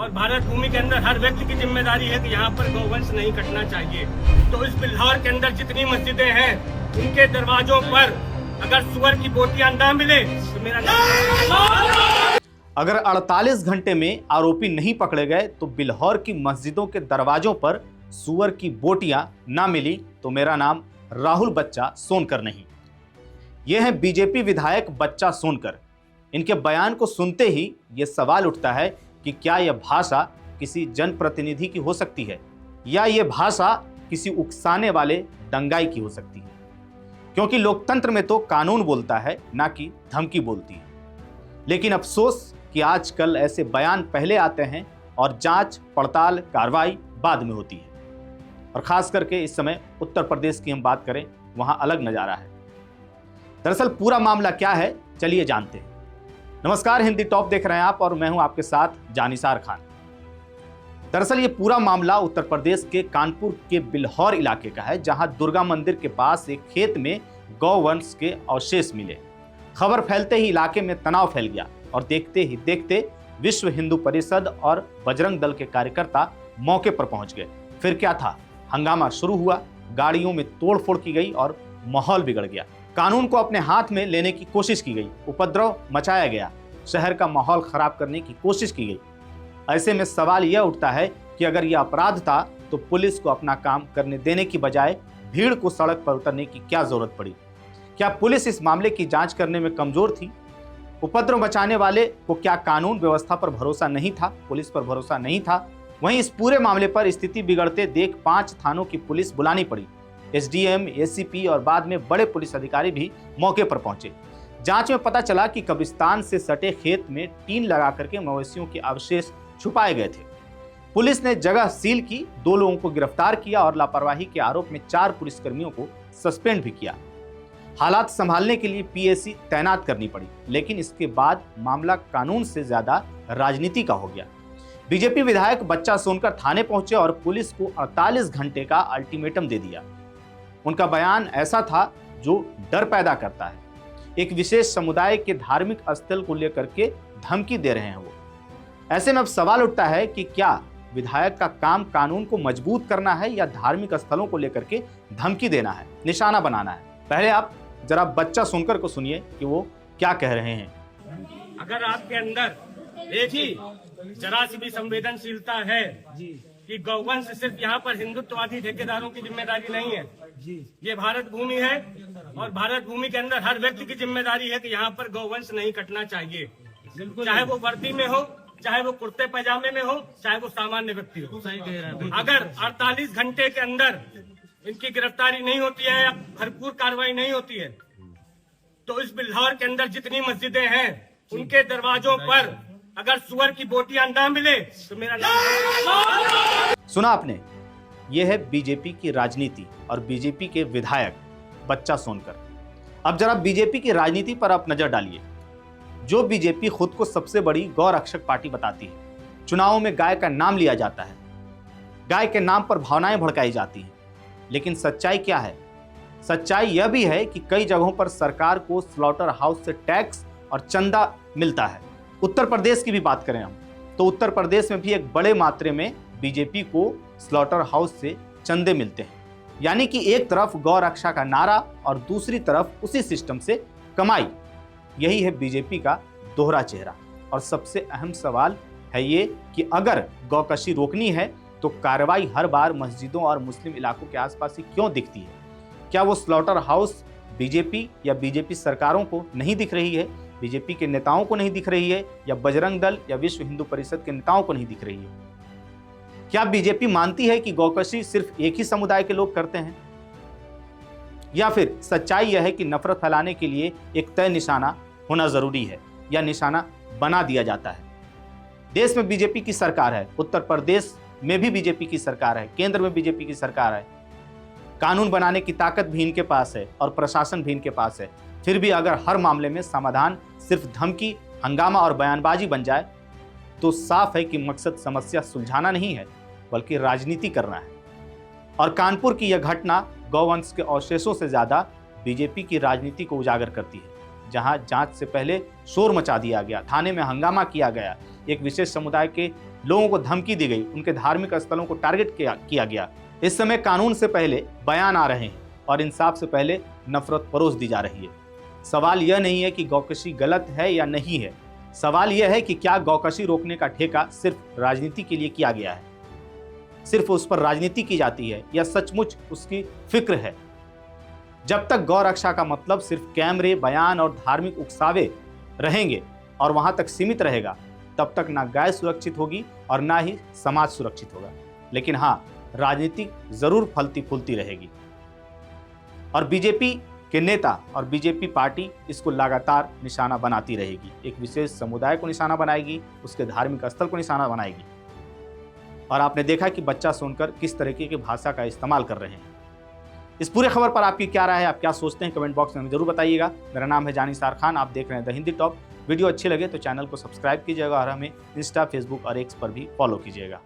और भारत भूमि के अंदर हर व्यक्ति की जिम्मेदारी है कि यहाँ पर गौवंश नहीं कटना चाहिए। तो इस बिल्हौर के अंदर जितनी मस्जिदें हैं उनके दरवाजों पर अगर सुअर की बोटियां ना मिले तो मेरा नाम। अगर 48 घंटे में आरोपी नहीं पकड़े गए तो बिल्हौर की मस्जिदों के दरवाजों पर सुअर की बोटियां ना मिली तो मेरा नाम राहुल बच्चा सोनकर नहीं। यह है बीजेपी विधायक बच्चा सोनकर। इनके बयान को सुनते ही यह सवाल उठता है कि क्या यह भाषा किसी जनप्रतिनिधि की हो सकती है या यह भाषा किसी उकसाने वाले दंगाई की हो सकती है, क्योंकि लोकतंत्र में तो कानून बोलता है ना कि धमकी बोलती है। लेकिन अफसोस कि आजकल ऐसे बयान पहले आते हैं और जांच पड़ताल कार्रवाई बाद में होती है। और खास करके इस समय उत्तर प्रदेश की हम बात करें, वहां अलग नजारा है। दरअसल पूरा मामला क्या है, चलिए जानते हैं। नमस्कार, हिंदी टॉप देख रहे हैं आप और मैं हूं आपके साथ जानिसार खान। दरअसल ये पूरा मामला उत्तर प्रदेश के कानपुर के बिल्हौर इलाके का है, जहां दुर्गा मंदिर के पास एक खेत में गौवंश के अवशेष मिले। खबर फैलते ही इलाके में तनाव फैल गया और देखते ही देखते विश्व हिंदू परिषद और बजरंग दल के कार्यकर्ता मौके पर पहुंच गए। फिर क्या था, हंगामा शुरू हुआ, गाड़ियों में तोड़फोड़ की गई और माहौल बिगड़ गया। कानून को अपने हाथ में लेने की कोशिश की गई, उपद्रव मचाया गया, शहर का माहौल खराब करने की कोशिश की गई। ऐसे में सवाल यह उठता है कि अगर यह अपराध था तो पुलिस को अपना काम करने देने की बजाय भीड़ को सड़क पर उतरने की क्या जरूरत पड़ी? क्या पुलिस इस मामले की जांच करने में कमजोर थी? उपद्रव मचाने वाले को क्या कानून व्यवस्था पर भरोसा नहीं था, पुलिस पर भरोसा नहीं था? वहीं इस पूरे मामले पर स्थिति बिगड़ते देख 5 थानों की पुलिस बुलानी पड़ी। एसडीएम, एसीपी और बाद में बड़े पुलिस अधिकारी भी मौके पर पहुंचे। जांच में पता चला कि कब्रिस्तान से सटे खेत में टीन लगा करके मवेशियों के अवशेष छुपाए गए थे। पुलिस ने जगह सील की, 2 लोगों को गिरफ्तार किया और लापरवाही के आरोप में 4 पुलिसकर्मियों को सस्पेंड भी किया। हालात संभालने के लिए पीएसी तैनात करनी पड़ी, लेकिन इसके बाद मामला कानून से ज्यादा राजनीति का हो गया। बीजेपी विधायक बच्चा सोनकर थाने पहुंचे और पुलिस को 48 घंटे का अल्टीमेटम दे दिया। उनका बयान ऐसा था जो डर पैदा करता है। एक विशेष समुदाय के धार्मिक स्थल को लेकर के धमकी दे रहे हैं वो। ऐसे में अब सवाल उठता है कि क्या विधायक का काम कानून को मजबूत करना है या धार्मिक स्थलों को लेकर के धमकी देना है, निशाना बनाना है? पहले आप जरा बच्चा सोनकर को सुनिए कि वो क्या कह रहे हैं। अगर आपके अंदर एक ही जरा सी भी संवेदनशीलता है कि गौवंश सिर्फ यहाँ पर हिंदुत्ववादी ठेकेदारों की जिम्मेदारी नहीं है, ये भारत भूमि है और भारत भूमि के अंदर हर व्यक्ति की जिम्मेदारी है कि यहाँ पर गौवंश नहीं कटना चाहिए। चाहे वो वर्दी में हो, चाहे वो कुर्ते पैजामे में हो, चाहे वो सामान्य व्यक्ति हो। अगर 48 घंटे के अंदर इनकी गिरफ्तारी नहीं होती है या भरपूर कार्रवाई नहीं होती है तो इस बिल्हौर के अंदर जितनी मस्जिदें हैं उनके दरवाजों पर अगर सुअर की बोटियां ना मिले तो मेरा नाम। सुना आपने, यह है बीजेपी की राजनीति और बीजेपी के विधायक बच्चा सोनकर। अब जरा बीजेपी की राजनीति पर आप नजर डालिए। जो बीजेपी खुद को सबसे बड़ी गौ रक्षक पार्टी बताती है, चुनावों में गाय का नाम लिया जाता है, गाय के नाम पर भावनाएं भड़काई जाती हैं, लेकिन सच्चाई क्या है? सच्चाई यह भी है कि कई जगहों पर सरकार को स्लॉटर हाउस से टैक्स और चंदा मिलता है। उत्तर प्रदेश की भी बात करें हम तो उत्तर प्रदेश में भी एक बड़े मात्रे में बीजेपी को स्लॉटर हाउस से चंदे मिलते हैं। यानी कि एक तरफ गौ रक्षा का नारा और दूसरी तरफ उसी सिस्टम से कमाई। यही है बीजेपी का दोहरा चेहरा। और सबसे अहम सवाल है ये कि अगर गौकशी रोकनी है तो कार्रवाई हर बार मस्जिदों और मुस्लिम इलाकों के आसपास ही क्यों दिखती है? क्या वो स्लॉटर हाउस बीजेपी या बीजेपी सरकारों को नहीं दिख रही है, बीजेपी के नेताओं को नहीं दिख रही है, या बजरंग दल या विश्व हिंदू परिषद के नेताओं को नहीं दिख रही है? क्या बीजेपी मानती है कि गौकशी सिर्फ एक ही समुदाय के लोग करते हैं? या फिर सच्चाई यह है कि नफरत फैलाने के लिए एक तय निशाना होना जरूरी है या निशाना बना दिया जाता है? देश में बीजेपी की सरकार है, उत्तर प्रदेश में भी बीजेपी की सरकार है, केंद्र में बीजेपी की सरकार है, कानून बनाने की ताकत भी इनके पास है और प्रशासन भी इनके पास है। फिर भी अगर हर मामले में समाधान सिर्फ धमकी, हंगामा और बयानबाजी बन जाए तो साफ है कि मकसद समस्या सुलझाना नहीं है बल्कि राजनीति करना है। और कानपुर की यह घटना गौवंश के अवशेषों से ज्यादा बीजेपी की राजनीति को उजागर करती है। जहां जांच से पहले शोर मचा दिया गया, थाने में हंगामा किया गया, एक विशेष समुदाय के लोगों को धमकी दी गई, उनके धार्मिक स्थलों को टारगेट किया गया। इस समय कानून से पहले बयान आ रहे हैं और इंसाफ से पहले नफरत परोस दी जा रही है। सवाल यह नहीं है कि गौकशी गलत है या नहीं है, सवाल यह है कि क्या गौकशी रोकने का ठेका सिर्फ राजनीति के लिए किया गया है, सिर्फ उस पर राजनीति की जाती है या सचमुच उसकी फिक्र है। जब तक गौ रक्षा का मतलब सिर्फ कैमरे, बयान और धार्मिक उकसावे रहेंगे और वहां तक सीमित रहेगा, तब तक ना गाय सुरक्षित होगी और ना ही समाज सुरक्षित होगा। लेकिन हाँ, राजनीति जरूर फलती फूलती रहेगी और बीजेपी के नेता और बीजेपी पार्टी इसको लगातार निशाना बनाती रहेगी। एक विशेष समुदाय को निशाना बनाएगी, उसके धार्मिक स्थल को निशाना बनाएगी। और आपने देखा कि बच्चा सोनकर किस तरीके की भाषा का इस्तेमाल कर रहे हैं। इस पूरे खबर पर आपकी क्या राय है, आप क्या सोचते हैं, कमेंट बॉक्स में हमें जरूर बताइएगा। मेरा नाम है जानिसार खान, आप देख रहे हैं द हिंदी टॉप। वीडियो अच्छी लगे तो चैनल को सब्सक्राइब कीजिएगा और हमें इंस्टा, फेसबुक और एक्स पर भी फॉलो कीजिएगा।